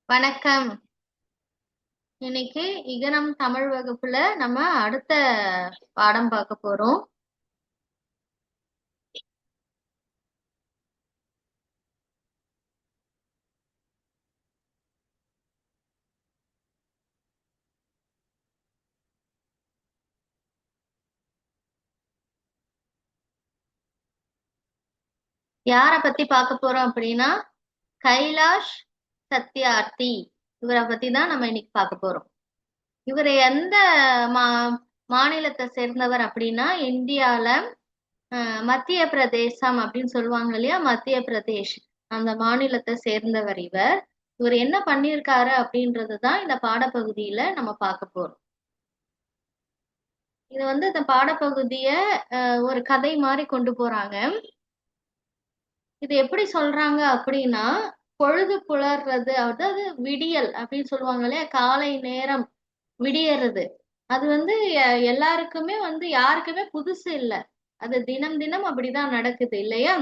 வணக்கம். இன்னைக்கு இகனம் தமிழ் வகுப்புல நம்ம அடுத்த பாடம் பார்க்க போறோம். யார பத்தி பார்க்க போறோம் அப்படின்னா கைலாஷ் சத்யார்த்தி. இவரை பத்தி தான் நம்ம இன்னைக்கு பார்க்க போறோம். இவர் எந்த மா மாநிலத்தை சேர்ந்தவர் அப்படின்னா இந்தியால மத்திய பிரதேசம் அப்படின்னு சொல்லுவாங்க இல்லையா, மத்திய பிரதேஷ் அந்த மாநிலத்தை சேர்ந்தவர் இவர். இவர் என்ன பண்ணியிருக்காரு அப்படின்றது தான் இந்த பாடப்பகுதியில நம்ம பார்க்க போறோம். இது இந்த பாடப்பகுதிய ஒரு கதை மாதிரி கொண்டு போறாங்க. இது எப்படி சொல்றாங்க அப்படின்னா, பொழுது புலர்றது, அதாவது விடியல் அப்படின்னு சொல்லுவாங்க இல்லையா, காலை நேரம் விடியறது. அது எல்லாருக்குமே யாருக்குமே புதுசு இல்ல. அது தினம் தினம் அப்படிதான் நடக்குது இல்லையா.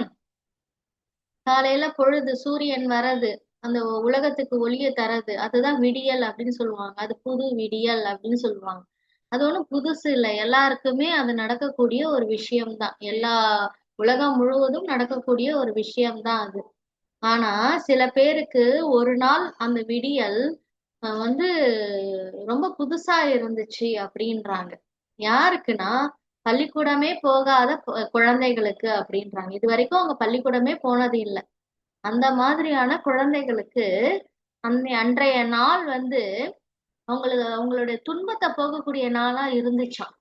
காலையில பொழுது சூரியன் வர்றது, அந்த உலகத்துக்கு ஒளிய தரது, அதுதான் விடியல் அப்படின்னு சொல்லுவாங்க. அது புது விடியல் அப்படின்னு சொல்லுவாங்க. அது ஒண்ணும் புதுசு இல்ல. எல்லாருக்குமே அது நடக்கக்கூடிய ஒரு விஷயம்தான். உலகம் முழுவதும் நடக்கக்கூடிய ஒரு விஷயம்தான் அது. ஆனா சில பேருக்கு ஒரு நாள் அந்த விடியல் வந்து ரொம்ப புதுசா இருந்துச்சு அப்படின்றாங்க. யாருக்குன்னா பள்ளிக்கூடமே போகாத குழந்தைகளுக்கு அப்படின்றாங்க. இது வரைக்கும் அவங்க பள்ளிக்கூடமே போனது இல்ல. அந்த மாதிரியான குழந்தைகளுக்கு அன்றைய நாள் அவங்களுடைய துன்பத்தை போகக்கூடிய நாளா இருந்துச்சாம்.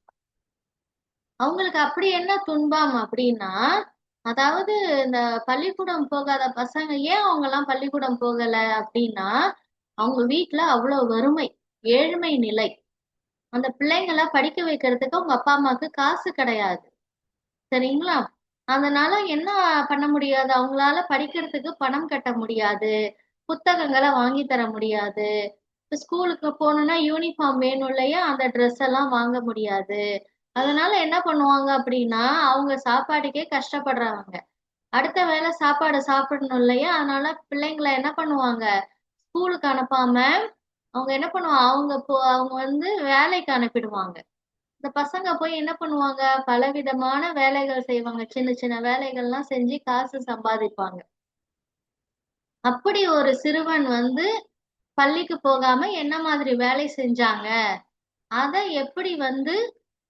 அவங்களுக்கு அப்படி என்ன துன்பம் அப்படின்னா, அதாவது இந்த பள்ளிக்கூடம் போகாத பசங்க ஏன் அவங்க எல்லாம் பள்ளிக்கூடம் போகல அப்படின்னா, அவங்க வீட்டுல அவ்வளவு வறுமை, ஏழ்மை நிலை. அந்த பிள்ளைங்களை படிக்க வைக்கிறதுக்கு அவங்க அப்பா அம்மாவுக்கு காசு கிடையாது. சரிங்களா. அதனால என்ன பண்ண முடியாது, அவங்களால படிக்கிறதுக்கு பணம் கட்ட முடியாது, புத்தகங்களை வாங்கி தர முடியாது. ஸ்கூலுக்கு போகணும்னா யூனிஃபார்ம் வேணும் இல்லையா, அந்த ட்ரெஸ் எல்லாம் வாங்க முடியாது. அதனால என்ன பண்ணுவாங்க அப்படின்னா, அவங்க சாப்பாட்டுக்கே கஷ்டப்படுறவங்க. அடுத்த வேளை சாப்பாடு சாப்பிடணும் இல்லையா, அதனால பிள்ளைங்களை என்ன பண்ணுவாங்க, ஸ்கூலுக்கு அனுப்பாம அவங்க என்ன பண்ணுவாங்க, அவங்க வேலைக்கு அனுப்பிடுவாங்க. இந்த பசங்க போய் என்ன பண்ணுவாங்க, பலவிதமான வேலைகள் செய்வாங்க. சின்ன சின்ன வேலைகள்லாம் செஞ்சு காசு சம்பாதிப்பாங்க. அப்படி ஒரு சிறுவன் பள்ளிக்கு போகாம என்ன மாதிரி வேலை செஞ்சாங்க, அத எப்படி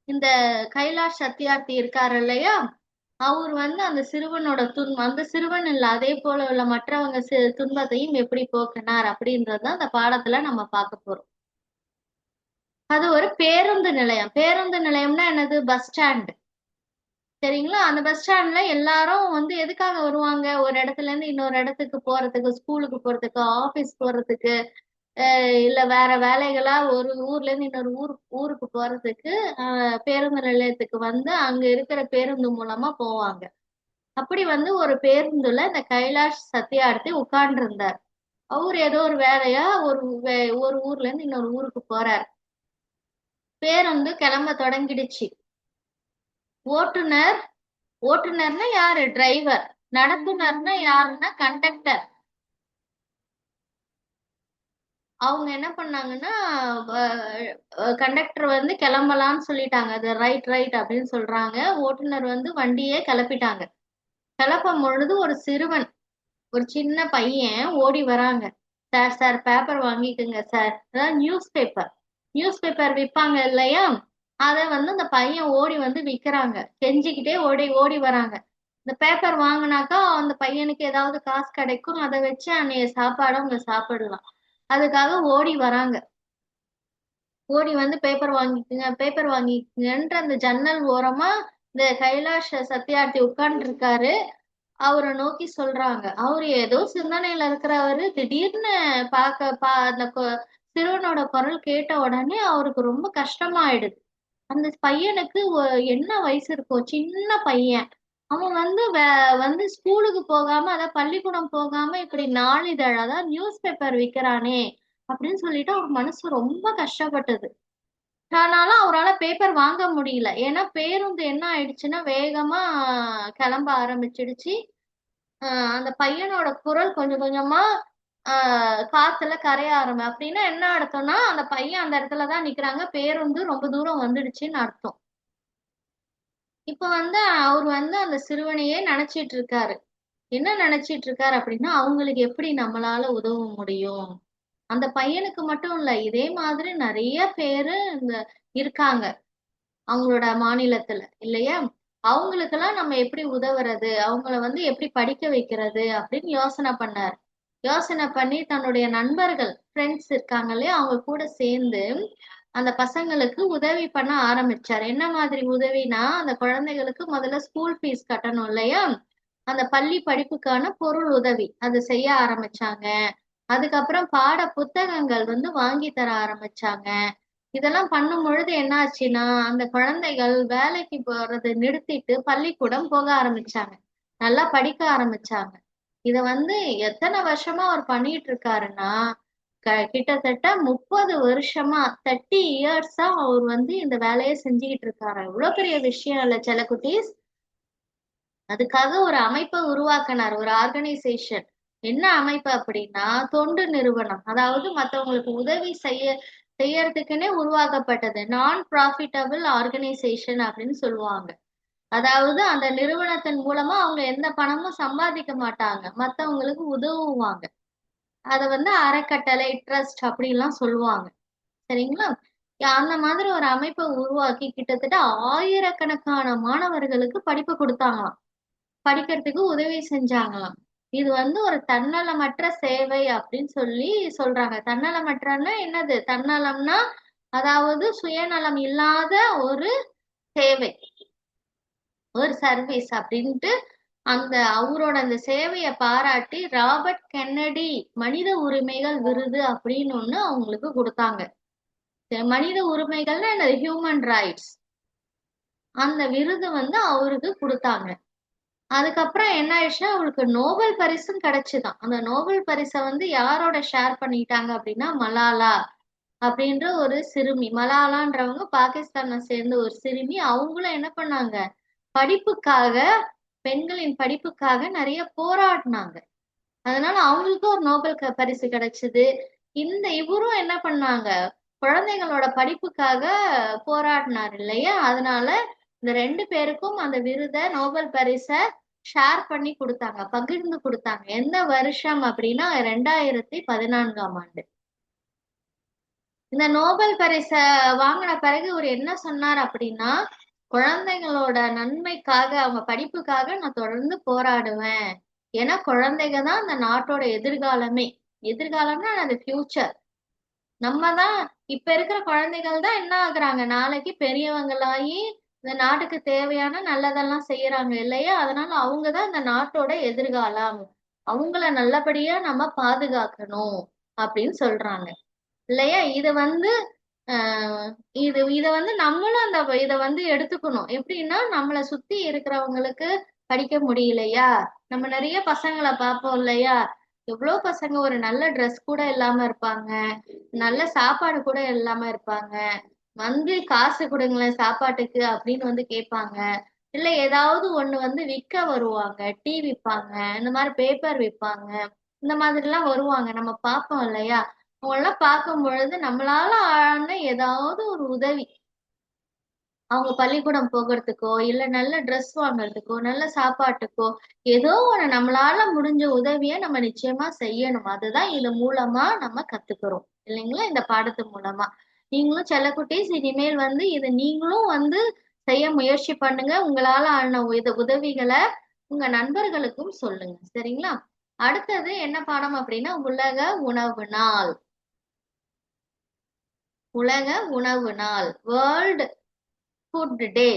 இந்த கைலாஷ் சத்யார்த்தி இருக்காரு இல்லையா, அவர் அந்த சிறுவனோட அந்த சிறுவன் இல்ல, அதே போல உள்ள மற்றவங்க துன்பத்தையும் எப்படி போக்கினார் அப்படின்றத அந்த பாடத்துல நம்ம பார்க்க போறோம். அது ஒரு பேருந்து நிலையம். பேருந்து நிலையம்னா என்னது, பஸ் ஸ்டாண்ட். சரிங்களா. அந்த பஸ் ஸ்டாண்ட்ல எல்லாரும் எதுக்காக வருவாங்க, ஒரு இடத்துல இருந்து இன்னொரு இடத்துக்கு போறதுக்கு, ஸ்கூலுக்கு போறதுக்கு, ஆபீஸ் போறதுக்கு, இல்ல வேற வேலைகளா ஒரு ஊர்ல இருந்து இன்னொரு ஊருக்கு போறதுக்கு பேருந்து நிலையத்துக்கு அங்க இருக்கிற பேருந்து மூலமா போவாங்க. அப்படி ஒரு பேருந்துல இந்த கைலாஷ் சத்யார்த்தி உட்கார்ந்து இருந்தார். அவரு ஏதோ ஒரு வேலையா ஒரு ஊர்ல இருந்து இன்னொரு ஊருக்கு போறார். பேருந்து கிளம்ப தொடங்கிடுச்சு. ஓட்டுநர், ஓட்டுநர்னா யாரு, டிரைவர். நடத்துனர்னா யாருன்னா கண்டக்டர். அவங்க என்ன பண்ணாங்கன்னா, கண்டக்டர் கிளம்பலான்னு சொல்லிட்டாங்க. அது ரைட் ரைட் அப்படின்னு சொல்றாங்க. ஓட்டுநர் வண்டியே கிளப்பிட்டாங்க. கிளப்பும் பொழுது ஒரு சிறுவன், ஒரு சின்ன பையன் ஓடி வராங்க. சார் சார் பேப்பர் வாங்கிக்கோங்க சார், அதாவது நியூஸ் பேப்பர். நியூஸ் பேப்பர் விற்பாங்க இல்லையா, அதை அந்த பையன் ஓடி விக்கிறாங்க. கெஞ்சிக்கிட்டே ஓடி ஓடி வராங்க. இந்த பேப்பர் வாங்கினாக்கா அந்த பையனுக்கு ஏதாவது காசு கிடைக்கும், அதை வச்சு அன்னைய சாப்பாடு அவங்க சாப்பிடலாம். அதுக்காக ஓடி வராங்க. ஓடி பேப்பர் வாங்கிக்குங்க பேப்பர் வாங்கிக்குங்கன்ற அந்த ஜன்னல் ஓரமா இந்த கைலாஷ் சத்யார்த்தி உட்கார்ந்து இருக்காரு. அவரை நோக்கி சொல்றாங்க. அவரு ஏதோ சிந்தனையில இருக்கிறவரு. திடீர்னு அந்த சிறுவனோட குரல் கேட்ட உடனே அவருக்கு ரொம்ப கஷ்டமாயிடுது. அந்த பையனுக்கு என்ன வயசு இருக்கும், சின்ன பையன். அவன் ஸ்கூலுக்கு போகாம, அதாவது பள்ளிக்கூடம் போகாம இப்படி நாளிதழ், அதாவது நியூஸ் பேப்பர் விக்கிறானே அப்படின்னு சொல்லிட்டு அவர் மனசு ரொம்ப கஷ்டப்பட்டது. ஆனாலும் அவரால பேப்பர் வாங்க முடியல. ஏன்னா பேருந்து என்ன ஆயிடுச்சுன்னா வேகமா கிளம்ப ஆரம்பிச்சிடுச்சு. அந்த பையனோட குரல் கொஞ்சம் கொஞ்சமா காத்துல கரைய அப்படின்னா என்ன அர்த்தம்னா அந்த பையன் அந்த இடத்துலதான் நிக்கிறாங்க, பேருந்து ரொம்ப தூரம் வந்துடுச்சுன்னு அர்த்தம். இப்ப வந்து அவர் வந்து அந்த சிறுவனையே நினைச்சிட்டு இருக்காரு. என்ன நினைச்சிட்டு இருக்காரு அப்படின்னா, அவங்களுக்கு எப்படி நம்மளால உதவ முடியும்? அந்த பையனுக்கு மட்டும் இல்ல, இதே மாதிரி நிறைய பேரு இந்த இருக்காங்க அவங்களோட மாநிலத்துல இல்லையா? அவங்களுக்கெல்லாம் நம்ம எப்படி உதவுறது? அவங்கள வந்து எப்படி படிக்க வைக்கிறது? அப்படின்னு யோசனை பண்ணாரு. யோசனை பண்ணி தன்னுடைய நண்பர்கள், ஃப்ரெண்ட்ஸ் இருக்காங்க இல்லையா? அவங்க கூட சேர்ந்து அந்த பசங்களுக்கு உதவி பண்ண ஆரம்பிச்சாரு. என்ன மாதிரி உதவினா, அந்த குழந்தைகளுக்கு முதல்ல ஸ்கூல் ஃபீஸ் கட்டணும் இல்லையா? அந்த பள்ளி படிப்புக்கான பொருள் உதவி அது செய்ய ஆரம்பிச்சாங்க. அதுக்கப்புறம் பாட புத்தகங்கள் வந்து வாங்கி தர ஆரம்பிச்சாங்க. இதெல்லாம் பண்ணும் பொழுது என்ன ஆச்சுன்னா, அந்த குழந்தைகள் வேலைக்கு போறதை நிறுத்திட்டு பள்ளிக்கூடம் போக ஆரம்பிச்சாங்க. நல்லா படிக்க ஆரம்பிச்சாங்க. இத வந்து எத்தனை வருஷமா அவர் பண்ணிட்டு இருக்காருன்னா, கிட்டத்தட்ட 30 வருஷமா 30 இயர்ஸா அவர் வந்து இந்த வேலையை செஞ்சுக்கிட்டு இருக்காரு. எவ்வளவு பெரிய விஷயம் இல்ல செல்லக்குட்டீஸ். அதுக்காக ஒரு அமைப்பை உருவாக்கினார், ஒரு ஆர்கனைசேஷன். என்ன அமைப்பு அப்படின்னா தொண்டு நிறுவனம். அதாவது மத்தவங்களுக்கு உதவி செய்யறதுக்குன்னே உருவாக்கப்பட்டது. நான் ப்ராஃபிட்டபிள் ஆர்கனைசேஷன் அப்படின்னு சொல்லுவாங்க. அதாவது அந்த நிறுவனத்தின் மூலமா அவங்க எந்த பணமும் சம்பாதிக்க மாட்டாங்க, மத்தவங்களுக்கு உதவுவாங்க. அத வந்து அறக்கட்டளை, ட்ரஸ்ட் அப்படிலாம் சொல்லுவாங்க. சரிங்களா? அந்த மாதிரி ஒரு அமைப்பை உருவாக்கி கிட்டத்தட்ட ஆயிரக்கணக்கான மாணவர்களுக்கு படிப்பு கொடுத்தாங்களாம். படிக்கிறதுக்கு உதவி செஞ்சாங்களாம். இது வந்து ஒரு தன்னலமற்ற சேவை அப்படின்னு சொல்லி சொல்றாங்க. தன்னலமற்றன்னா என்னது? தன்னலம்னா அதாவது சுயநலம் இல்லாத ஒரு சேவை, ஒரு சர்வீஸ் அப்படின்ட்டு அந்த அவரோட அந்த சேவையை பாராட்டி ராபர்ட் கென்னடி மனித உரிமைகள் விருது அப்படின்னு ஒண்ணு அவங்களுக்கு கொடுத்தாங்க. மனித உரிமைகள்னா என்னது? Human rights. அந்த விருது வந்து அவருக்கு கொடுத்தாங்க. அதுக்கப்புறம் என்ன ஆயிடுச்சுன்னா அவளுக்கு நோபல் பரிசும் கிடைச்சுதான். அந்த நோபல் பரிசை வந்து யாரோட ஷேர் பண்ணிட்டாங்க அப்படின்னா மலாலா அப்படின்ற ஒரு சிறுமி. மலாலான்றவங்க பாகிஸ்தானை சேர்ந்த ஒரு சிறுமி. அவங்களும் என்ன பண்ணாங்க, படிப்புக்காக, பெண்களின் படிப்புக்காக நிறைய போராடினாங்க. அதனால அவங்களுக்கும் ஒரு நோபல் பரிசு கிடைச்சது. இவரும் என்ன பண்ணாங்க, குழந்தைகளோட படிப்புக்காக போராடினார் இல்லையா? அதனால இந்த 2 பேருக்கும் அந்த விருதை, நோபல் பரிசை ஷேர் பண்ணி கொடுத்தாங்க, பகிர்ந்து கொடுத்தாங்க. எந்த வருஷம் அப்படின்னா 2014ஆம் ஆண்டு. இந்த நோபல் பரிசை வாங்கின பிறகு இவர் என்ன சொன்னார் அப்படின்னா, குழந்தைங்களோட நன்மைக்காக, அவங்க படிப்புக்காக நான் தொடர்ந்து போராடுவேன். ஏன்னா குழந்தைங்க தான் இந்த நாட்டோட எதிர்காலமே. எதிர்காலம்னா அது ஃபியூச்சர். நம்ம தான் இப்ப இருக்கிற குழந்தைகள் தான் என்ன ஆகுறாங்க, நாளைக்கு பெரியவங்களாகி இந்த நாட்டுக்கு தேவையான நல்லதெல்லாம் செய்யறாங்க இல்லையா? அதனால அவங்கதான் இந்த நாட்டோட எதிர்காலம். அவங்கள நல்லபடியா நம்ம பாதுகாக்கணும் அப்படின்னு சொல்றாங்க இல்லையா? இத வந்து ஆஹ் இத வந்து நம்மளும் இத வந்து எடுத்துக்கணும். எப்படின்னா நம்மளை சுத்தி இருக்கிறவங்களுக்கு படிக்க முடியலையா, நம்ம நிறைய பசங்களை பார்ப்போம் இல்லையா? எவ்வளவு பசங்க ஒரு நல்ல ட்ரெஸ் கூட இல்லாம இருப்பாங்க, நல்ல சாப்பாடு கூட இல்லாம இருப்பாங்க. வந்து காசு கொடுங்களேன் சாப்பாட்டுக்கு அப்படின்னு வந்து கேட்பாங்க. இல்ல ஏதாவது ஒண்ணு வந்து விற்க வருவாங்க, டீ விற்பாங்க, இந்த மாதிரி பேப்பர் விற்பாங்க. இந்த மாதிரி எல்லாம் வருவாங்க, நம்ம பார்ப்போம் இல்லையா? அவங்கெல்லாம் பார்க்கும் பொழுது நம்மளால ஆன ஏதாவது ஒரு உதவி, அவங்க பள்ளிக்கூடம் போகிறதுக்கோ இல்ல நல்ல ட்ரெஸ் வாங்குறதுக்கோ நல்ல சாப்பாட்டுக்கோ ஏதோ ஒண்ணு நம்மளால முடிஞ்ச உதவியை நம்ம நிச்சயமா செய்யணும். அதுதான் இது மூலமா நம்ம கத்துக்கிறோம் இல்லைங்களா? இந்த பாடத்து மூலமா நீங்களும் செல்லக்குட்டீஸ் இனிமேல் வந்து இது நீங்களும் வந்து செய்ய முயற்சி பண்ணுங்க. உங்களால ஆன உதவிகளை உங்க நண்பர்களுக்கும் சொல்லுங்க. சரிங்களா? அடுத்தது என்ன பாடம் அப்படின்னா உலக உணவு நாள். உலக உணவு நாள், வேர்ல்ட் ஃபுட் டே.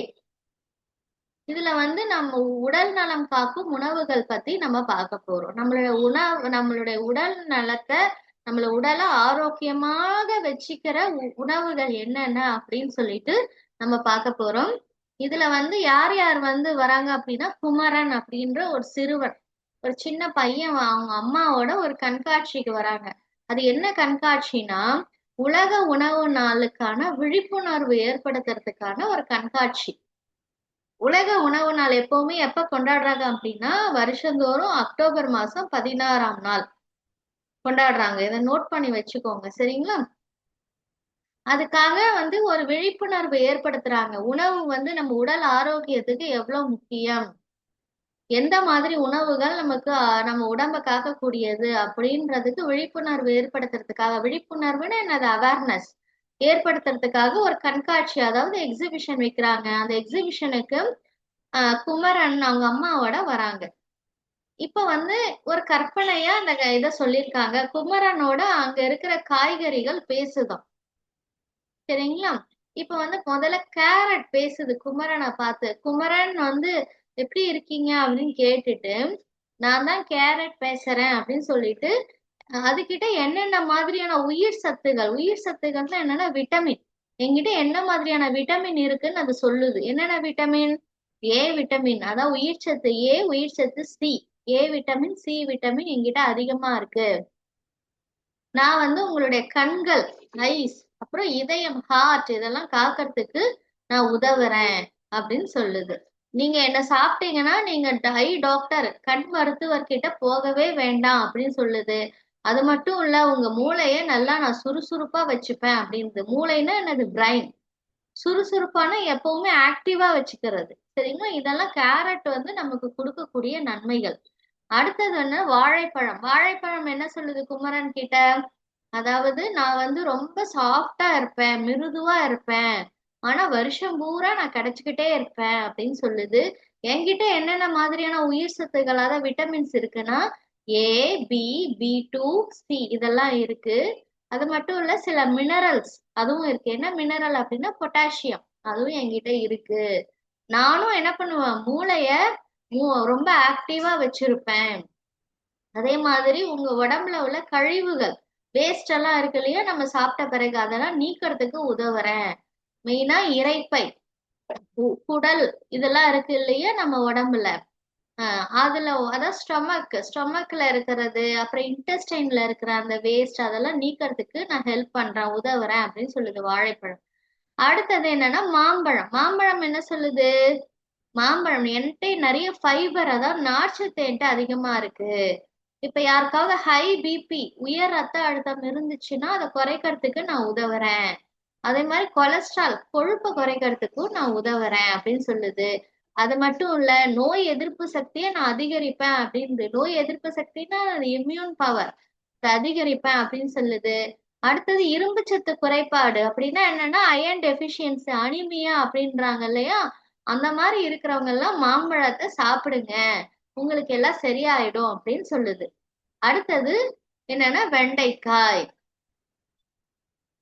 இதுல வந்து நம்ம உடல் நலம் காக்கும் உணவுகள் பத்தி நம்ம பார்க்க போறோம். நம்மளுடைய உடல் நலத்தை, நம்மள உடலை ஆரோக்கியமாக வச்சுக்கிற உணவுகள் என்னென்ன அப்படின்னு சொல்லிட்டு நம்ம பார்க்க போறோம். இதுல வந்து யார் யார் வந்து வராங்க அப்படின்னா, குமரன் அப்படின்ற ஒரு சிறுவன், ஒரு சின்ன பையன் அவங்க அம்மாவோட ஒரு கண்காட்சிக்கு வராங்க. அது என்ன கண்காட்சினா, உலக உணவு நாளுக்கான விழிப்புணர்வு ஏற்படுத்துறதுக்கான ஒரு கண்காட்சி. உலக உணவு நாள் எப்பவுமே எப்ப கொண்டாடுறாங்க அப்படின்னா வருஷந்தோறும் அக்டோபர் மாசம் 16ஆம் நாள். கொண்டாடுறாங்க. இதை நோட் பண்ணி வச்சுக்கோங்க. சரிங்களா? அதுக்காக ஒரு விழிப்புணர்வு ஏற்படுத்துறாங்க. உணவு நம்ம உடல் ஆரோக்கியத்துக்கு எவ்வளவு முக்கியம், எந்த மாதிரி உணவுகள் நமக்கு நம்ம உடம்ப காக்கக்கூடியது அப்படின்றதுக்கு விழிப்புணர்வு ஏற்படுத்துறதுக்காக, விழிப்புணர்வுன்னு என்னது, அவேர்னஸ் ஏற்படுத்துறதுக்காக ஒரு கண்காட்சி, அதாவது எக்ஸிபிஷன் வைக்கிறாங்க. அந்த எக்ஸிபிஷனுக்கு குமரன் அவங்க அம்மாவோட வராங்க. இப்ப ஒரு கற்பனையா அந்த இத சொல்லியிருக்காங்க. குமரனோட அங்க இருக்கிற காய்கறிகள் பேசுதாம். சரிங்களா? இப்ப முதல்ல கேரட் பேசுது குமரனை பார்த்து. குமரன் எப்படி இருக்கீங்க அப்படின்னு கேட்டுட்டு, நான் தான் கேரட் பேசுறேன் அப்படின்னு சொல்லிட்டு, அதுகிட்ட என்னென்ன மாதிரியான உயிர் சத்துக்கள்னா என்னன்னா விட்டமின், என்கிட்ட என்ன மாதிரியான விட்டமின் இருக்குன்னு அது சொல்லுது. என்னென்ன விட்டமின்? ஏ விட்டமின், அதான் உயிர் சத்து ஏ, உயிர் சத்து C. A vitamin, C vitamin என்கிட்ட அதிகமா இருக்கு. நான் உங்களுடைய கண்கள், ஐஸ், அப்புறம் இதயம், ஹார்ட், இதெல்லாம் காக்கறதுக்கு நான் உதவுறேன் அப்படின்னு சொல்லுது. நீங்க என்ன சாப்பிட்டீங்கன்னா நீங்க ஐ டாக்டர், கண் மருத்துவர்கிட்ட போகவே வேண்டாம் அப்படின்னு சொல்லுது. அது மட்டும் இல்ல, உங்க மூளைய நல்லா நான் சுறுசுறுப்பா வச்சுப்பேன் அப்படின்னு. மூளைன்னா என்னது? பிரைன். சுறுசுறுப்பான எப்பவுமே ஆக்டிவா வச்சுக்கிறது. சரிங்களா? இதெல்லாம் கேரட் நமக்கு கொடுக்கக்கூடிய நன்மைகள். அடுத்தது வாழைப்பழம். வாழைப்பழம் என்ன சொல்லுது குமரன் கிட்ட? அதாவது நான் ரொம்ப சாஃப்டா இருப்பேன், மிருதுவா இருப்பேன், ஆனா வருஷம் பூரா நான் கிடைச்சுக்கிட்டே இருப்பேன் அப்படின்னு சொல்லுது. என்கிட்ட என்னென்ன மாதிரியான உயிர் சத்துக்கள், அதாவது விட்டமின்ஸ் இருக்குன்னா, ஏ, பி, பி2, சி இதெல்லாம் இருக்கு. அது மட்டும் இல்ல, சில மினரல்ஸ் அதுவும் இருக்கு. என்ன மினரல் அப்படின்னா பொட்டாசியம், அதுவும் என்கிட்ட இருக்கு. நானும் என்ன பண்ணுவேன், மூளைய ரொம்ப ஆக்டிவா வச்சிருப்பேன். அதே மாதிரி உங்க உடம்புல உள்ள கழிவுகள், வேஸ்ட் எல்லாம் இருக்கு இல்லையா, நம்ம சாப்பிட்ட பிறகு அதெல்லாம் நீக்கிறதுக்கு உதவுறேன். மெயினா இரைப்பை, குடல், இதெல்லாம் இருக்கு இல்லையா நம்ம உடம்புல. அதுல அதான் ஸ்டொமக்ல இருக்கிறது, அப்புறம் இன்டெஸ்டைன்ல இருக்கிற அந்த வேஸ்ட் அதெல்லாம் நீக்கிறதுக்கு நான் ஹெல்ப் பண்றேன், உதவுறேன் அப்படின்னு சொல்லுது வாழைப்பழம். அடுத்தது என்னன்னா மாம்பழம். மாம்பழம் என்ன சொல்லுது? மாம்பழம் என்கிட்ட நிறைய ஃபைபர், அதாவது நார்ச்சத்து என்கிட்ட அதிகமா இருக்கு. இப்ப யாருக்காவது ஹை பிபி, உயர் ரத்த அழுத்தம் இருந்துச்சுன்னா அதை குறைக்கிறதுக்கு நான் உதவுறேன். அதே மாதிரி கொலஸ்ட்ரால், கொழுப்பை குறைக்கிறதுக்கும் நான் உதவுறேன் அப்படின்னு சொல்லுது. அது மட்டும் இல்ல, நோய் எதிர்ப்பு சக்தியை நான் அதிகரிப்பேன் அப்படின்னு. நோய் எதிர்ப்பு சக்தினா அது இம்யூன் பவர், அதிகரிப்பேன் அப்படின்னு சொல்லுது. அடுத்தது இரும்பு சத்து குறைபாடு அப்படின்னா என்னன்னா அயன் டெபிஷியன்சி, அனிமியா அப்படின்றாங்க இல்லையா, அந்த மாதிரி இருக்கிறவங்க எல்லாம் மாம்பழத்தை சாப்பிடுங்க, உங்களுக்கு எல்லாம் சரியாயிடும் அப்படின்னு சொல்லுது. அடுத்தது என்னன்னா வெண்டைக்காய்.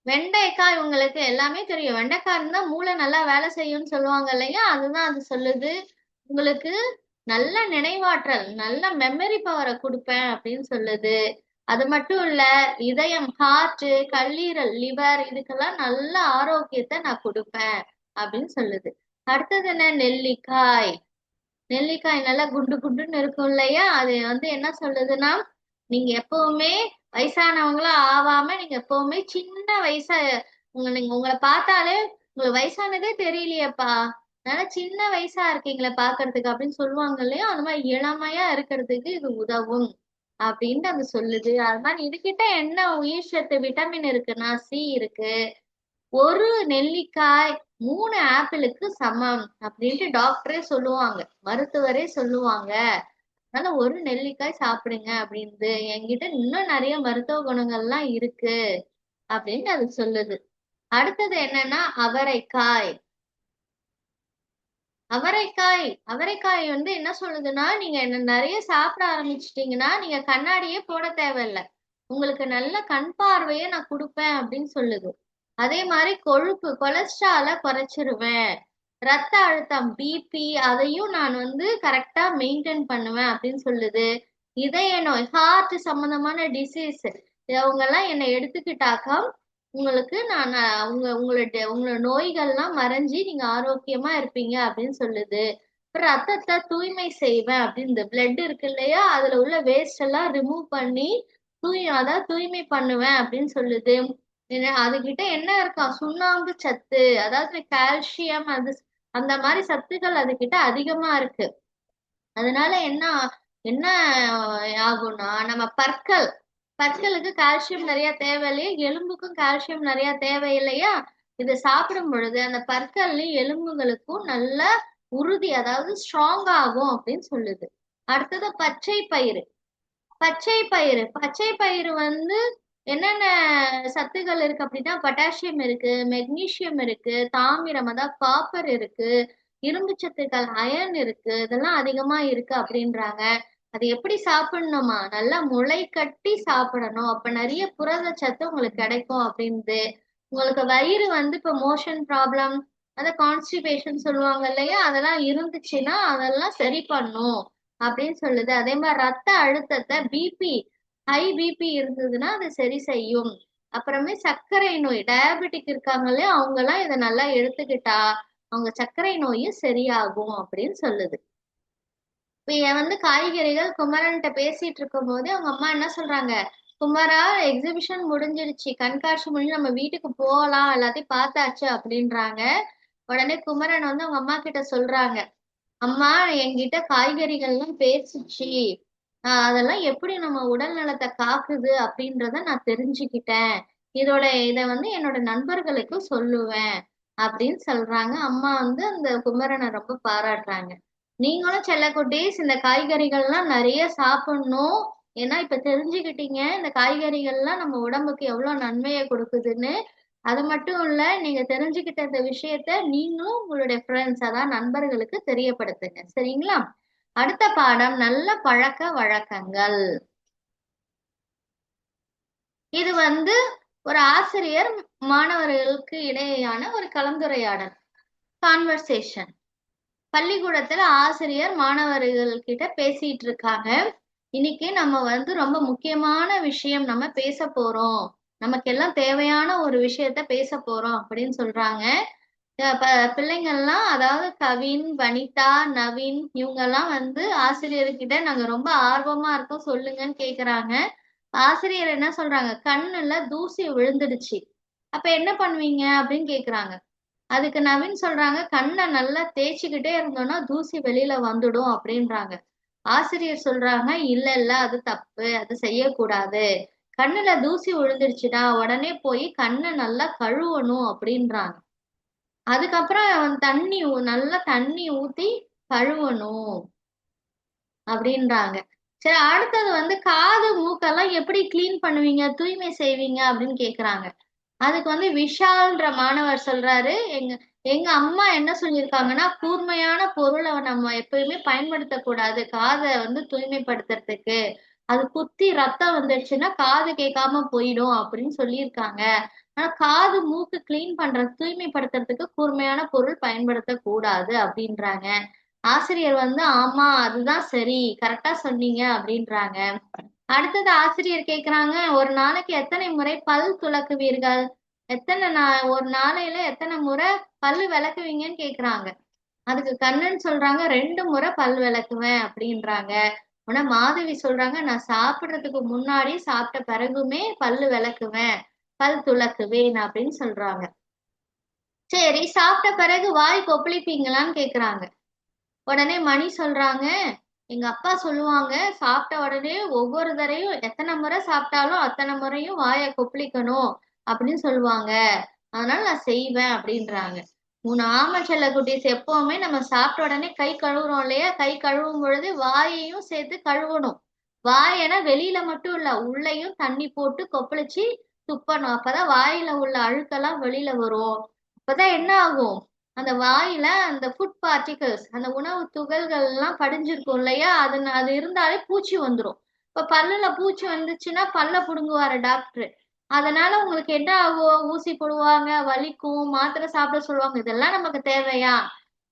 வெண்டைக்காய் உங்களுக்கு எல்லாமே தெரியும். வெண்டைக்காய் இருந்தா மூளை நல்லா வேலை செய்யும்னு சொல்லுவாங்க இல்லையா, அதுதான் அது சொல்லுது. உங்களுக்கு நல்ல நினைவாற்றல், நல்ல மெமரி பவரை கொடுப்பேன் அப்படின்னு சொல்லுது. அது மட்டும் இல்ல, இதயம், ஹார்ட், கல்லீரல், லிவர், இதுக்கெல்லாம் நல்ல ஆரோக்கியத்தை நான் கொடுப்பேன் அப்படின்னு சொல்லுது. அடுத்தது என்ன? நெல்லிக்காய். நெல்லிக்காய் நல்லா குண்டு குண்டுன்னு இருக்கும் இல்லையா, அது என்ன சொல்லுதுன்னா, நீங்க எப்பவுமே வயசானவங்களா ஆவாம நீங்க எப்பவுமே சின்ன வயசா, நீங்க உங்களை பார்த்தாலே உங்களுக்கு வயசானதே தெரியலையேப்பா, அதனால சின்ன வயசா இருக்கீங்களே பாக்குறதுக்கு அப்படின்னு சொல்லுவாங்க இல்லையா, அந்த மாதிரி இளமையா இருக்கிறதுக்கு இது உதவும் அப்படின்ட்டு அது சொல்லுது. அது மாதிரி இதுகிட்ட என்ன உயிர் சத்து விட்டமின் இருக்குன்னா, சி இருக்கு. ஒரு நெல்லிக்காய் 3 ஆப்பிளுக்கு சமம் அப்படின்ட்டு டாக்டரே சொல்லுவாங்க, மருத்துவரே சொல்லுவாங்க. அதனால ஒரு நெல்லிக்காய் சாப்பிடுங்க அப்படின்னு. என்கிட்ட இன்னும் நிறைய மருத்துவ குணங்கள்லாம் இருக்கு அப்படின்னு அது சொல்லுது. அடுத்தது என்னன்னா அவரைக்காய். அவரைக்காய் அவரைக்காய் என்ன சொல்லுதுன்னா, நீங்க என்ன நிறைய சாப்பிட ஆரம்பிச்சிட்டீங்கன்னா நீங்க கண்ணாடியே போட தேவையில்ல, உங்களுக்கு நல்ல கண் பார்வையை நான் கொடுப்பேன் அப்படின்னு சொல்லுது. அதே மாதிரி கொழுப்பு, கொலஸ்ட்ரால குறைச்சிருவேன். ரத்த அழுத்தம், பிபி, அதையும் நான் கரெக்டா மெயின்டைன் பண்ணுவேன் அப்படின்னு சொல்லுது. இதய நோய், ஹார்ட் சம்பந்தமான டிசீஸ், அவங்க எல்லாம் என்னை எடுத்துக்கிட்டாக்கா உங்களுக்கு நான் உங்களோட நோய்கள்லாம் மறைஞ்சி நீங்க ஆரோக்கியமா இருப்பீங்க அப்படின்னு சொல்லுது. அப்புறம் ரத்தத்தை தூய்மை செய்வேன் அப்படின்னு, இந்த பிளட் இருக்கு இல்லையா, அதுல உள்ள வேஸ்ட் எல்லாம் ரிமூவ் பண்ணி அதாவது தூய்மை பண்ணுவேன் அப்படின்னு சொல்லுது. அதுகிட்ட என்ன இருக்கா, சுண்ணாம்பு சத்து, அதாவது கால்சியம், அது அந்த மாதிரி சத்துக்கள் அதுகிட்ட அதிகமா இருக்கு. அதனால என்ன என்ன ஆகும்னா, நம்ம பற்கள், பற்களுக்கு கால்சியம் நிறைய தேவை இல்லையா, எலும்புக்கும் கால்சியம் நிறைய தேவை இல்லையா. இது சாப்பிடும் பொழுது அந்த பற்கள்லயும் எலும்புகளுக்கும் நல்ல உறுதி, அதாவது ஸ்ட்ராங் ஆகும் அப்படின்னு சொல்லுது. அடுத்தது பச்சை பயிறு. பச்சை பயிறு வந்து என்னென்ன சத்துக்கள் இருக்கு அப்படின்னா, பொட்டாசியம் இருக்கு, மெக்னீசியம் இருக்கு, தாமிரம் அதாவது காப்பர் இருக்கு, இரும்பு சத்துக்கள் அயன் இருக்கு, இதெல்லாம் அதிகமா இருக்கு அப்படின்றாங்க. அது எப்படி சாப்பிடணுமா, நல்லா முளை கட்டி சாப்பிடணும், அப்ப நிறைய புரத சத்து உங்களுக்கு கிடைக்கும் அப்படின்ட்டு. உங்களுக்கு வயிறு வந்து இப்ப மோஷன் ப்ராப்ளம், அத கான்ஸ்டிபேஷன் சொல்லுவாங்க இல்லையா, அதெல்லாம் இருந்துச்சுன்னா அதெல்லாம் சரி பண்ணும் அப்படின்னு சொல்லுது. அதே மாதிரி ரத்த அழுத்தத்தை, பிபி, ஹை பிபி இருந்ததுன்னா அதை சரி செய்யும். அப்புறமே சர்க்கரை நோய், டயபெட்டிக் இருக்காங்களே அவங்க எல்லாம் இதை நல்லா எடுத்துக்கிட்டா அவங்க சர்க்கரை நோயும் சரியாகும் அப்படின்னு சொல்லுது. இப்ப என் வந்து காய்கறிகள் குமரன்ட்ட பேசிட்டு இருக்கும் போது அவங்க அம்மா என்ன சொல்றாங்க, குமரா எக்ஸிபிஷன் முடிஞ்சிருச்சு, கண்காட்சி முடிஞ்சு நம்ம வீட்டுக்கு போகலாம், எல்லாத்தையும் பார்த்தாச்சு அப்படின்றாங்க. உடனே குமரன் வந்து அவங்க அம்மா கிட்ட சொல்றாங்க, அம்மா என்கிட்ட காய்கறிகள்லாம் பேசுச்சு, அதெல்லாம் எப்படி நம்ம உடல் நலத்தை காக்குது அப்படின்றத நான் தெரிஞ்சுக்கிட்டேன், இதை வந்து என்னோட நண்பர்களுக்கு சொல்லுவேன் அப்படின்னு சொல்றாங்க. அம்மா வந்து அந்த குமரனை ரொம்ப பாராட்டுறாங்க. நீங்களும் செல்லக்குட்டீஸ் இந்த காய்கறிகள்லாம் நிறைய சாப்பிடணும். ஏன்னா இப்ப தெரிஞ்சுக்கிட்டீங்க இந்த காய்கறிகள்லாம் நம்ம உடம்புக்கு எவ்வளவு நன்மையை கொடுக்குதுன்னு. அது மட்டும் இல்ல, நீங்க தெரிஞ்சுக்கிட்ட இந்த விஷயத்த நீங்களும் உங்களுடைய ஃப்ரெண்ட்ஸ், அதான் நண்பர்களுக்கு தெரியப்படுத்துங்க. சரிங்களா? அடுத்த பாடம் நல்ல பழக்க வழக்கங்கள். இது வந்து ஒரு ஆசிரியர் மாணவர்களுக்கு இடையேயான ஒரு கலந்துரையாடல், கான்வர்சேஷன். பள்ளிக்கூடத்துல ஆசிரியர் மாணவர்கள் கிட்ட பேசிட்டு இருக்காங்க. இன்னைக்கு நம்ம வந்து ரொம்ப முக்கியமான விஷயம் நம்ம பேச போறோம், நமக்கு எல்லாம் தேவையான ஒரு விஷயத்த பேச போறோம் அப்படின்னு சொல்றாங்க. பிள்ளைங்கள்லாம், அதாவது கவின், வனிதா, நவீன் இவங்க எல்லாம் வந்து ஆசிரியர்கிட்ட நாங்க ரொம்ப ஆர்வமா இருக்கோம் சொல்லுங்கன்னு கேக்குறாங்க. ஆசிரியர் என்ன சொல்றாங்க, கண்ணுல தூசி விழுந்துடுச்சு, அப்ப என்ன பண்ணுவீங்க அப்படின்னு கேக்குறாங்க. அதுக்கு நவீன் சொல்றாங்க, கண்ணை நல்லா தேய்ச்சிக்கிட்டே இருந்தோம்னா தூசி வெளியில வந்துடும் அப்படின்றாங்க. ஆசிரியர் சொல்றாங்க, இல்ல இல்ல அது தப்பு, அது செய்யக்கூடாது, கண்ணுல தூசி விழுந்துருச்சுடா உடனே போய் கண்ணை நல்லா கழுவணும் அப்படின்றாங்க. அதுக்கப்புறம் நல்லா தண்ணி ஊத்தி கழுவணும் அப்படின்றாங்க. சரி, அடுத்தது வந்து காது மூக்கெல்லாம் எப்படி கிளீன் பண்ணுவீங்க, தூய்மை செய்வீங்க அப்படின்னு கேக்குறாங்க. அதுக்கு வந்து விஷால்ன்ற மாணவர் சொல்றாரு, எங்க எங்க அம்மா என்ன சொல்லியிருக்காங்கன்னா, கூர்மையான பொருளை நம்ம எப்பயுமே பயன்படுத்தக்கூடாது காதை வந்து தூய்மைப்படுத்துறதுக்கு, அது குத்தி ரத்தம் வந்துடுச்சுன்னா காது கேட்காம போயிடும் அப்படின்னு சொல்லியிருக்காங்க. ஆனா காது மூக்கு கிளீன் பண்ற தூய்மைப்படுத்துறதுக்கு கூர்மையான பொருள் பயன்படுத்தக்கூடாது அப்படின்றாங்க. ஆசிரியர் வந்து ஆமா அதுதான் சரி, கரெக்டா சொன்னீங்க அப்படின்றாங்க. அடுத்தது ஆசிரியர் கேக்குறாங்க, ஒரு நாளைக்கு எத்தனை முறை பல் துலக்குவீர்கள், ஒரு நாளையில எத்தனை முறை பல்லு விளக்குவீங்கன்னு கேக்குறாங்க. அதுக்கு கண்ணன் சொல்றாங்க, 2 முறை பல் விளக்குவேன் அப்படின்றாங்க. உடனே மாதவி சொல்றாங்க, நான் சாப்பிடுறதுக்கு முன்னாடி சாப்பிட்ட பிறகுமே பல்லு விளக்குவேன், பல் துலக்குவேன் அப்படின்னு சொல்றாங்க. சரி, சாப்பிட்ட பிறகு வாய் கொப்பளிப்பீங்களான்னு கேக்குறாங்க. உடனே மணி சொல்றாங்க, எங்க அப்பா சொல்லுவாங்க, சாப்பிட்ட உடனே ஒவ்வொரு தரையும் எத்தனை முறை சாப்பிட்டாலும் அத்தனை முறையும் வாயை கொப்பளிக்கணும் அப்படின்னு சொல்லுவாங்க, அதனால நான் செய்வேன் அப்படின்றாங்க. ஆமா செல்ல குட்டீஸ், எப்பவுமே நம்ம சாப்பிட்ட உடனே கை கழுவுறோம் இல்லையா, கை கழுவும் பொழுது வாயையும் சேர்த்து கழுவணும். வாயனா வெளியில மட்டும் இல்ல, உள்ளேயும் தண்ணி போட்டு கொப்பளிச்சு துப்பணும், அப்பதான் வாயில உள்ள அழுக்கெல்லாம் வெளியில வரும். அப்பதான் என்ன ஆகும், அந்த வாயில அந்த ஃபுட் பார்ட்டிகல்ஸ், அந்த உணவு துகள்கள் எல்லாம் படிஞ்சிருக்கும் இல்லையா, அது இருந்தாலே பூச்சி வந்துடும். இப்ப பல்லுல பூச்சி வந்துச்சுன்னா பல்ல புடுங்குவாரு டாக்டர். அதனால உங்களுக்கு என்ன ஆகும், ஊசி போடுவாங்க, வலிக்கும், மாத்திரை சாப்பிட சொல்லுவாங்க. இதெல்லாம் நமக்கு தேவையா?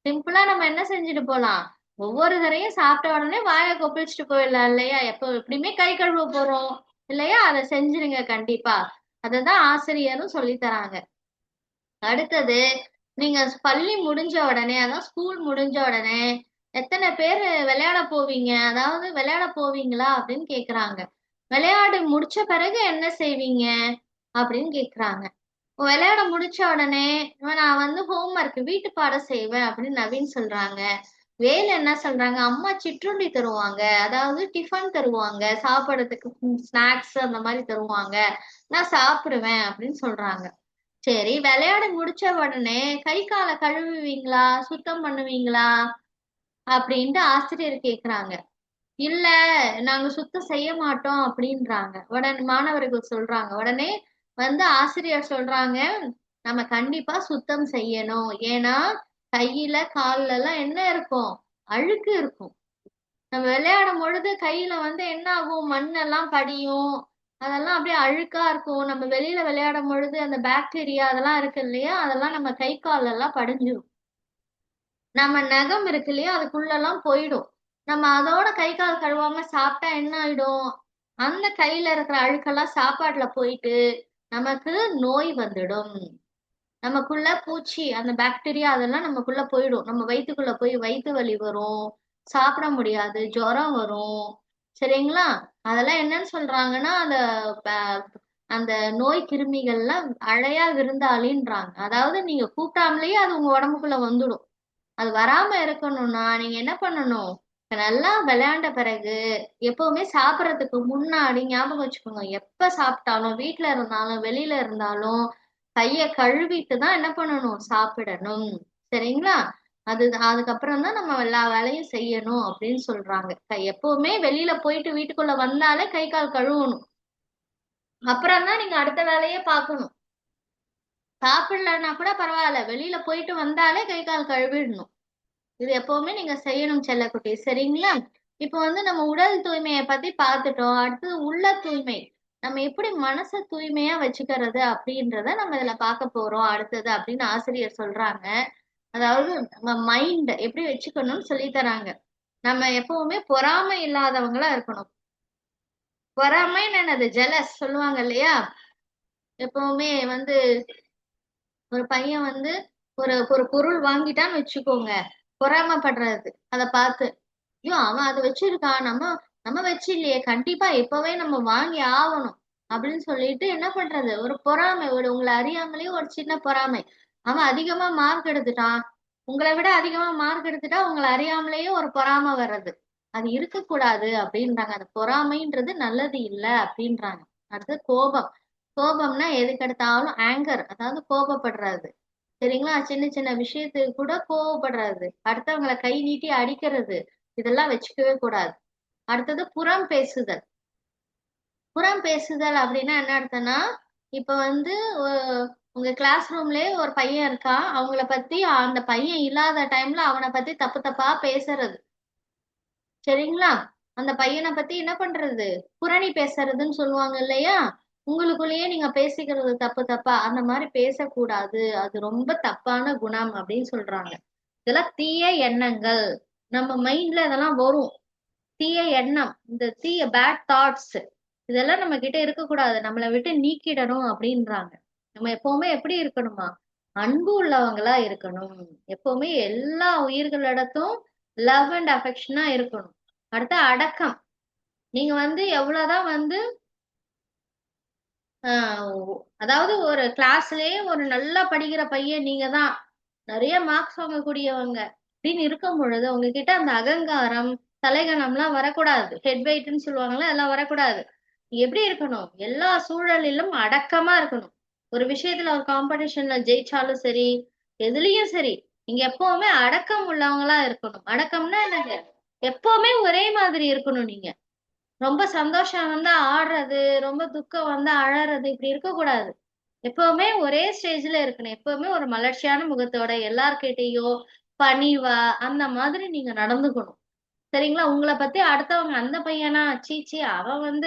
சிம்பிளா நம்ம என்ன செஞ்சுட்டு போலாம், ஒவ்வொரு தரையும் சாப்பிட்ட உடனே வாயை கொப்பளிச்சுட்டு போயிடலாம் இல்லையா, எப்போ எப்படியுமே கை கழுவ போறோம் இல்லையா, அதை செஞ்சிருங்க கண்டிப்பா. அததான் ஆசிரியரும் சொல்லி தராங்க. அடுத்தது, நீங்க பள்ளி முடிஞ்ச உடனே, அதான் ஸ்கூல் முடிஞ்ச உடனே எத்தனை பேர் விளையாட போவீங்க, அதாவது விளையாட போவீங்களா அப்படின்னு கேக்குறாங்க. விளையாடு முடிச்ச பிறகு என்ன செய்வீங்க அப்படின்னு கேக்குறாங்க. விளையாட முடிச்ச உடனே நான் வந்து ஹோம்ஒர்க் வீட்டு பாடம் செய்வேன் அப்படின்னு நவீன் சொல்றாங்க. வேலு என்ன சொல்றாங்க, அம்மா சிற்றுண்டி தருவாங்க. அதாவது டிஃபன் தருவாங்க. சாப்பிடறதுக்கு ஸ்நாக்ஸ் அந்த மாதிரி தருவாங்க. நான் சாப்பிடுவேன் அப்படின்னு சொல்றாங்க. சரி, விளையாட முடிச்ச உடனே கை காலை கழுவுவீங்களா? சுத்தம் பண்ணுவீங்களா? அப்படின்ட்டு ஆசிரியர் கேக்குறாங்க. இல்ல, நாங்க சுத்தம் செய்ய மாட்டோம் அப்படின்றாங்க. உடனே மாணவர்கள் சொல்றாங்க. உடனே ஆசிரியர் சொல்றாங்க, நம்ம கண்டிப்பா சுத்தம் செய்யணும். ஏன்னா கையில கால்ல எல்லாம் என்ன இருக்கும்? அழுக்கு இருக்கும். நம்ம விளையாடும் பொழுது கையில என்ன ஆகும்? மண்ணெல்லாம் படியும். அதெல்லாம் அப்படியே அழுக்கா இருக்கும். நம்ம வெளியில விளையாடும் பொழுது அந்த பாக்டீரியா அதெல்லாம் இருக்கு இல்லையா? அதெல்லாம் நம்ம கை கால்ல எல்லாம் படிஞ்சிரும். நம்ம நகம் இருக்கு இல்லையா? அதுக்குள்ளலாம் போயிடும். நம்ம அதோட கை கால் கழுவாம சாப்பிட்டா என்ன ஆயிடும்? அந்த கையில இருக்கிற அழுக்கெல்லாம் சாப்பாட்டுல போயிட்டு நமக்கு நோய் வந்துடும். நமக்குள்ள பூச்சி, அந்த பாக்டீரியா அதெல்லாம் நமக்குள்ள போயிடும். நம்ம வயித்துக்குள்ள போய் வயித்து வலி வரும். சாப்பிட முடியாது. ஜுரம் வரும். சரிங்களா? அதெல்லாம் என்னன்னு சொல்றாங்கன்னா, அந்த நோய் கிருமிகள்லாம் அழையா விருந்தாளின்றாங்க. அதாவது நீங்க கூப்பிடாமலேயே அது உங்க உடம்புக்குள்ள வந்துடும். அது வராம இருக்கணும்னா நீங்க என்ன பண்ணணும்? நல்லா விளையாண்ட பிறகு எப்பவுமே சாப்பிடறதுக்கு முன்னாடி ஞாபகம் வச்சுக்கோங்க. எப்ப சாப்பிட்டாலும் வீட்ல இருந்தாலும் வெளியில இருந்தாலும் கைய கழுவிட்டு தான் என்ன பண்ணணும்? சாப்பிடணும். சரிங்களா? அதுக்கப்புறம் தான் நம்ம எல்லா வேலையும் செய்யணும் அப்படின்னு சொல்றாங்க. எப்பவுமே வெளியில போயிட்டு வீட்டுக்குள்ள வந்தாலே கை கால் கழுவணும். அப்புறம் தான் நீங்க அடுத்த வேலையே பார்க்கணும். சாப்பிடலன்னா கூட பரவாயில்ல. வெளியில போயிட்டு வந்தாலே கை கால் கழுவிடணும். இது எப்பவுமே நீங்க செய்யணும் செல்லக்குட்டி. சரிங்களா? இப்ப நம்ம உடல் தூய்மையை பத்தி பார்த்துட்டோம். அடுத்தது உள்ள தூய்மை. நம்ம எப்படி மனச தூய்மையா வச்சுக்கிறது அப்படின்றத நம்ம இதுல பார்க்க போறோம் அடுத்தது அப்படின்னு ஆசிரியர் சொல்றாங்க. அதாவது நம்ம மைண்ட் எப்படி வச்சுக்கணும்னு சொல்லி தராங்க. நம்ம எப்பவுமே பொறாமை இல்லாதவங்களா இருக்கணும். பொறாமைன்னு என்னது? ஜெலஸ் சொல்லுவாங்க இல்லையா? எப்பவுமே ஒரு பையன் ஒரு ஒரு பொருள் வாங்கிட்டான்னு வச்சுக்கோங்க. பொறாமைப்படுறது. அத பார்த்து. ஐயோ! அவன் அத வச்சிருக்கான். நம்ம நம்ம வச்சு இல்லையே. கண்டிப்பா இப்பவே நம்ம வாங்கி ஆவணும். அப்படின்னு சொல்லிட்டு என்ன பண்றது? ஒரு பொறாமை. உங்கள அறியாமலேயே ஒரு சின்ன பொறாமை. அவன் அதிகமா மார்க் எடுத்துட்டான். உங்கள விட அதிகமா மார்க் எடுத்துட்டா உங்கள அறியாமலேயே ஒரு பொறாமை வர்றது. அது இருக்கக்கூடாது அப்படின்றாங்க. அந்த பொறாமைன்றது நல்லது இல்ல அப்படின்றாங்க. அடுத்து கோபம். கோபம்னா எதுக்கெடுத்தாலும் ஆங்கர். அதாவது கோபப்படுறது. சரிங்களா? சின்ன சின்ன விஷயத்துக்கு கூட கோவப்படுறது. அடுத்தவங்கள கை நீட்டி அடிக்கிறது. இதெல்லாம் வச்சுக்கவே கூடாது. அடுத்தது புறம் பேசுதல். புறம் பேசுதல் அப்படின்னா என்ன அர்த்தம்னா, இப்ப உங்க கிளாஸ் ரூம்லயே ஒரு பையன் இருக்கான். அவங்கள பத்தி அந்த பையன் இல்லாத டைம்ல அவனை பத்தி தப்பு தப்பா பேசுறது. சரிங்களா? அந்த பையனை பத்தி என்ன பண்றது? புரணி பேசுறதுன்னு சொல்லுவாங்க இல்லையா? உங்களுக்குள்ளேயே நீங்க பேசிக்கிறது தப்பு தப்பா அந்த மாதிரி பேசக்கூடாது. அது ரொம்ப தப்பான குணம் அப்படின்னு சொல்றாங்க. இதெல்லாம் தீய எண்ணங்கள். நம்ம மைண்ட்ல இதெல்லாம் வரும். தீய எண்ணம், இந்த தீய பேட் தாட்ஸ் இதெல்லாம் நம்ம கிட்ட இருக்கக்கூடாது. நம்மளை விட்டு நீக்கிடணும் அப்படின்றாங்க. நம்ம எப்பவுமே எப்படி இருக்கணுமா? அன்பு உள்ளவங்களா இருக்கணும். எப்பவுமே எல்லா உயிர்களிடத்தும் லவ் அண்ட் அஃபெக்ஷனா இருக்கணும். அடுத்து அடக்கம். நீங்க எவ்வளவுதான் அதாவது ஒரு கிளாஸ்லயே ஒரு நல்லா படிக்கிற பையன் நீங்க தான். நிறைய மார்க்ஸ் வாங்கக்கூடியவங்க அப்படின்னு இருக்கும் பொழுது உங்ககிட்ட அந்த அகங்காரம், தலைகணம்லாம் வரக்கூடாது. ஹெட் வெயிட்னு சொல்லுவாங்கல்ல, அதெல்லாம் வரக்கூடாது. நீ எப்படி இருக்கணும்? எல்லா சூழலிலும் அடக்கமா இருக்கணும். ஒரு விஷயத்துல ஒரு காம்படிஷன்ல ஜெயிச்சாலும் சரி, எதுலயும் சரி, நீங்க எப்பவுமே அடக்கம் உள்ளவங்களா இருக்கணும். அடக்கம்னா என்னங்க? எப்பவுமே ஒரே மாதிரி இருக்கணும் நீங்க. ரொம்ப சந்தோஷம் ஆடுறது, ரொம்ப துக்கம் அழறது இப்படி இருக்கக்கூடாது. எப்பவுமே ஒரே ஸ்டேஜ்ல இருக்கணும். எப்பவுமே ஒரு மலர்ச்சியான முகத்தோட எல்லார்கிட்டயோ பணிவா அந்த மாதிரி நீங்க நடந்துக்கணும். சரிங்களா? உங்களை பத்தி அடுத்தவங்க அந்த பையனா சீச்சி அவன்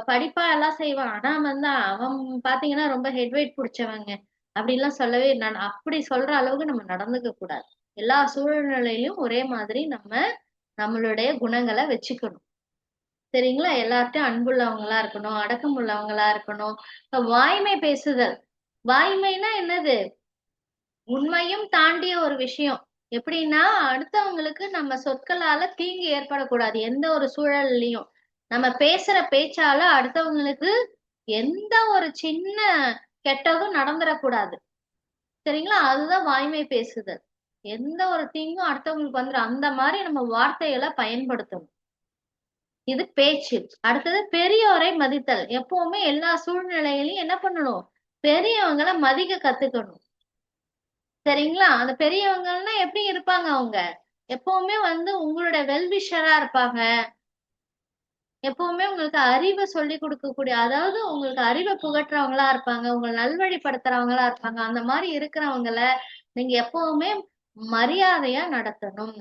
படிப்பா எல்லாம் செய்வான். ஆனா அவன் பாத்தீங்கன்னா ரொம்ப ஹெட்வெயிட் புடிச்சவங்க அப்படிலாம் சொல்லவே நான் அப்படி சொல்ற அளவுக்கு நம்ம நடந்துக்க கூடாது. எல்லா சூழ்நிலையிலும் ஒரே மாதிரி நம்மளுடைய குணங்களை வச்சுக்கணும். சரிங்களா? எல்லார்ட்டையும் அன்புள்ளவங்களா இருக்கணும், அடக்கம் உள்ளவங்களா இருக்கணும். இப்ப வாய்மை பேசுதல். வாய்மைனா என்னது? உண்மையும் தாண்டிய ஒரு விஷயம். எப்படின்னா அடுத்தவங்களுக்கு நம்ம சொற்களால தீங்கு ஏற்படக்கூடாது. எந்த ஒரு சூழல்லையும் நம்ம பேசுற பேச்சால அடுத்தவங்களுக்கு எந்த ஒரு சின்ன கெட்டதும் நடந்துடக்கூடாது. சரிங்களா? அதுதான் வாய்மை பேசுதல். எந்த ஒரு தீங்கும் அடுத்தவங்களுக்கு வந்துடும். அந்த மாதிரி நம்ம வார்த்தைகளை பயன்படுத்தணும். இது பேச்சு. அடுத்தது பெரியோரை மதித்தல். எப்பவுமே எல்லா சூழ்நிலையிலையும் என்ன பண்ணணும்? பெரியவங்களை மதிக்க கத்துக்கணும். சரிங்களா? அந்த பெரியவங்கன்னா எப்படி இருப்பாங்க அவங்க? எப்பவுமே உங்களுடைய வெல்விஷரா இருப்பாங்க. எப்பவுமே உங்களுக்கு அறிவை சொல்லி கொடுக்கக்கூடிய, அதாவது உங்களுக்கு அறிவை புகட்டுறவங்களா இருப்பாங்க. உங்களை நல்வழிப்படுத்துறவங்களா இருப்பாங்க. அந்த மாதிரி இருக்கிறவங்கள நீங்க எப்பவுமே மரியாதையா நடத்தணும்.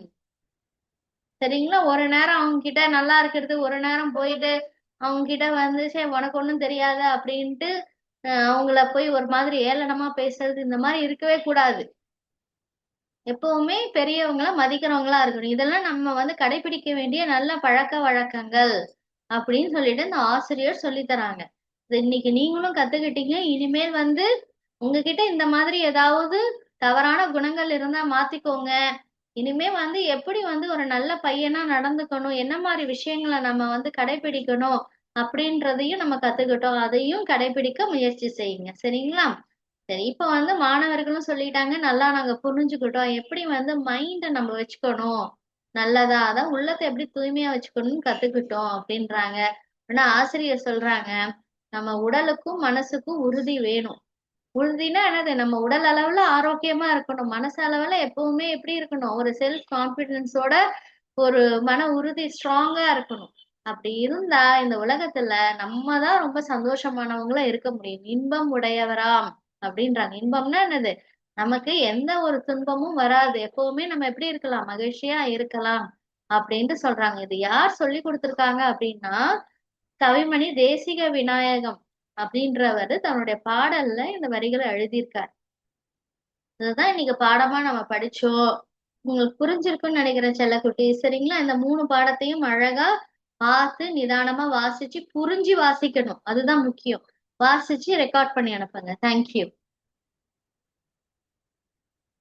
சரிங்களா? ஒரு நேரம் அவங்க கிட்ட நல்லா இருக்கிறது, ஒரு நேரம் போயிட்டு அவங்க கிட்ட சரி உனக்கு ஒண்ணும் தெரியாது அப்படின்ட்டு அவங்கள போய் ஒரு மாதிரி ஏளனமா பேசுறது, இந்த மாதிரி இருக்கவே கூடாது. எப்பவுமே பெரியவங்கள மதிக்கிறவங்களா இருக்கணும். இதெல்லாம் நம்ம கடைபிடிக்க வேண்டிய நல்ல பழக்க வழக்கங்கள் அப்படின்னு சொல்லிட்டு இந்த ஆசிரியர் சொல்லி தராங்க. இது இன்னைக்கு நீங்களும் கத்துக்கிட்டீங்க. இனிமேல் உங்ககிட்ட இந்த மாதிரி ஏதாவது தவறான குணங்கள் இருந்தா மாத்திக்கோங்க. இனிமே எப்படி ஒரு நல்ல பையனா நடந்துக்கணும், என்ன மாதிரி விஷயங்களை நம்ம கடைபிடிக்கணும் அப்படின்றதையும் நம்ம கத்துக்கிட்டோம். அதையும் கடைபிடிக்க முயற்சி செய்யுங்க. சரிங்களா? சரி, இப்ப மாணவர்களும் சொல்லிட்டாங்க. நல்லா நாங்க புரிஞ்சுக்கிட்டோம். எப்படி மைண்ட நம்ம வச்சுக்கணும், நல்லதா அதான் உள்ளத்தை எப்படி தூய்மையா வச்சுக்கணும்னு கத்துக்கிட்டோம் அப்படின்றாங்க. ஆனா ஆசிரியர் சொல்றாங்க, நம்ம உடலுக்கும் மனசுக்கும் உறுதி வேணும். உறுதினா என்னது? நம்ம உடல் அளவுல ஆரோக்கியமா இருக்கணும். மனசு அளவுல எப்பவுமே எப்படி இருக்கணும்? ஒரு செல்ஃப் கான்பிடன்ஸோட ஒரு மன உறுதி ஸ்ட்ராங்கா இருக்கணும். அப்படி இருந்தா இந்த உலகத்துல நம்ம தான் ரொம்ப சந்தோஷமானவங்களா இருக்க முடியும். இன்பம் உடையவராம் அப்படின்றாங்க. இன்பம்னா என்னது? நமக்கு எந்த ஒரு துன்பமும் வராது. எப்பவுமே நம்ம எப்படி இருக்கலாம்? மகிழ்ச்சியா இருக்கலாம் அப்படின்ட்டு சொல்றாங்க. இது யார் சொல்லி கொடுத்திருக்காங்க அப்படின்னா, கவிமணி தேசிக விநாயகம் அப்படின்றவரு தன்னுடைய பாடல்ல இந்த வரிகளை எழுதியிருக்கார். இதுதான் இன்னைக்கு பாடமா நம்ம படிச்சோம். உங்களுக்கு புரிஞ்சிருக்கும்னு நினைக்கிறேன் செல்லக்குட்டி. சரிங்களா? இந்த 3 பாடத்தையும் அழகா பார்த்து நிதானமா வாசிச்சு புரிஞ்சு வாசிக்கணும். அதுதான் முக்கியம். வாசிச்சு ரெக்கார்ட் பண்ணி அனுப்புங்க. தேங்க்யூ.